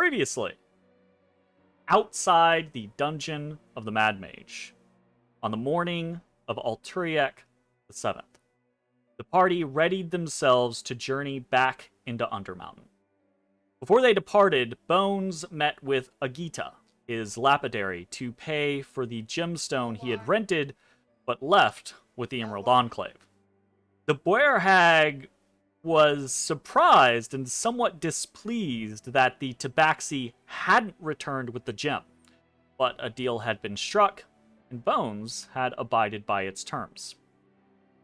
Previously, outside the dungeon of the Mad Mage, on the morning of Alturiek the 7th, the party readied themselves to journey back into Undermountain. Before they departed, Bones met with Agita, his lapidary, to pay for the gemstone he had rented, but left with the Emerald Enclave. The Boer hag was surprised and somewhat displeased that the Tabaxi hadn't returned with the gem, but a deal had been struck, and Bones had abided by its terms.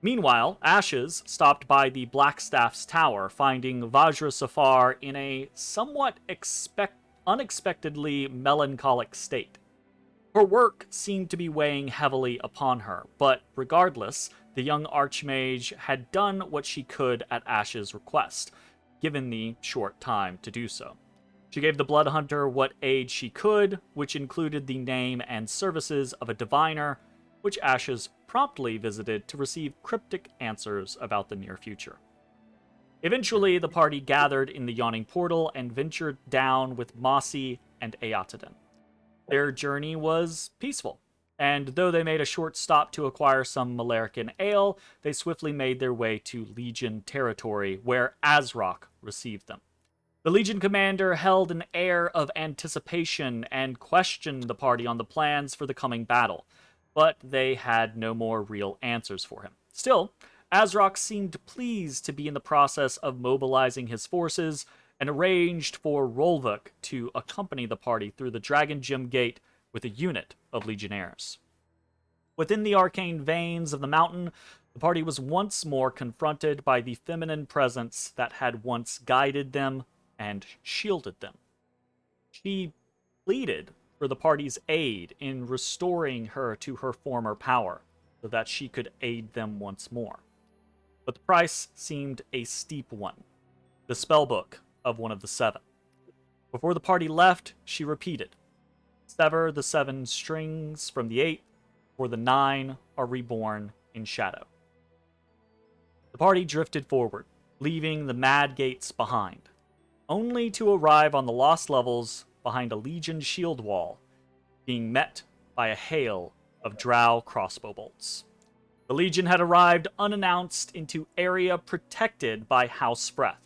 Meanwhile, Ashes stopped by the Blackstaff's tower, finding Vajra Safar in a somewhat unexpectedly melancholic state. Her work seemed to be weighing heavily upon her, but regardless, the young archmage had done what she could at Ash's request, given the short time to do so. She gave the blood hunter what aid she could, which included the name and services of a diviner, which Ashes promptly visited to receive cryptic answers about the near future. Eventually, the party gathered in the Yawning Portal and ventured down with Mossy and Eataden. Their journey was peaceful, and though they made a short stop to acquire some Malarican ale, they swiftly made their way to Legion territory, where Ezrah received them. The Legion commander held an air of anticipation and questioned the party on the plans for the coming battle, but they had no more real answers for him. Still, Ezrah seemed pleased to be in the process of mobilizing his forces, and arranged for Rolvuk to accompany the party through the Dragon Gem Gate with a unit of legionnaires. Within the arcane veins of the mountain, the party was once more confronted by the feminine presence that had once guided them and shielded them. She pleaded for the party's aid in restoring her to her former power, so that she could aid them once more. But the price seemed a steep one: the spellbook of one of the seven. Before the party left, she repeated, "Sever the 7 strings from the 8, for the 9 are reborn in shadow." The party drifted forward, leaving the Mad Gates behind, only to arrive on the Lost Levels behind a Legion shield wall, being met by a hail of Drow crossbow bolts. The Legion had arrived unannounced into area protected by House Freth.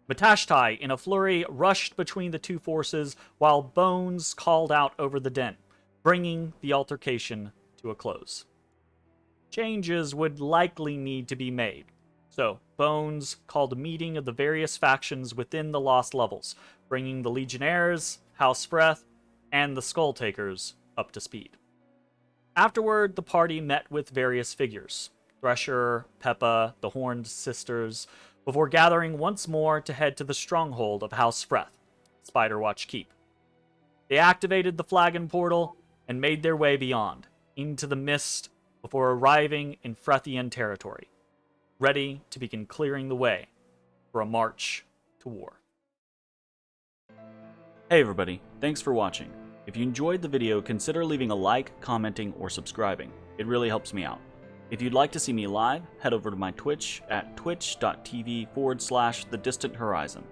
Matashtai, in a flurry, rushed between the two forces, while Bones called out over the den, bringing the altercation to a close. Changes would likely need to be made, so Bones called a meeting of the various factions within the Lost Levels, bringing the Legionnaires, House Freth, and the Skulltakers up to speed. Afterward, the party met with various figures: Thresher, Peppa, the Horned Sisters, before gathering once more to head to the stronghold of House Freth, Spiderwatch Keep. They activated the Flagon Portal and made their way beyond, into the mist, before arriving in Frethian territory, ready to begin clearing the way for a march to war. Hey everybody, thanks for watching. If you enjoyed the video, consider leaving a like, commenting, or subscribing. It really helps me out. If you'd like to see me live, head over to my Twitch at twitch.tv/thedistanthorizon.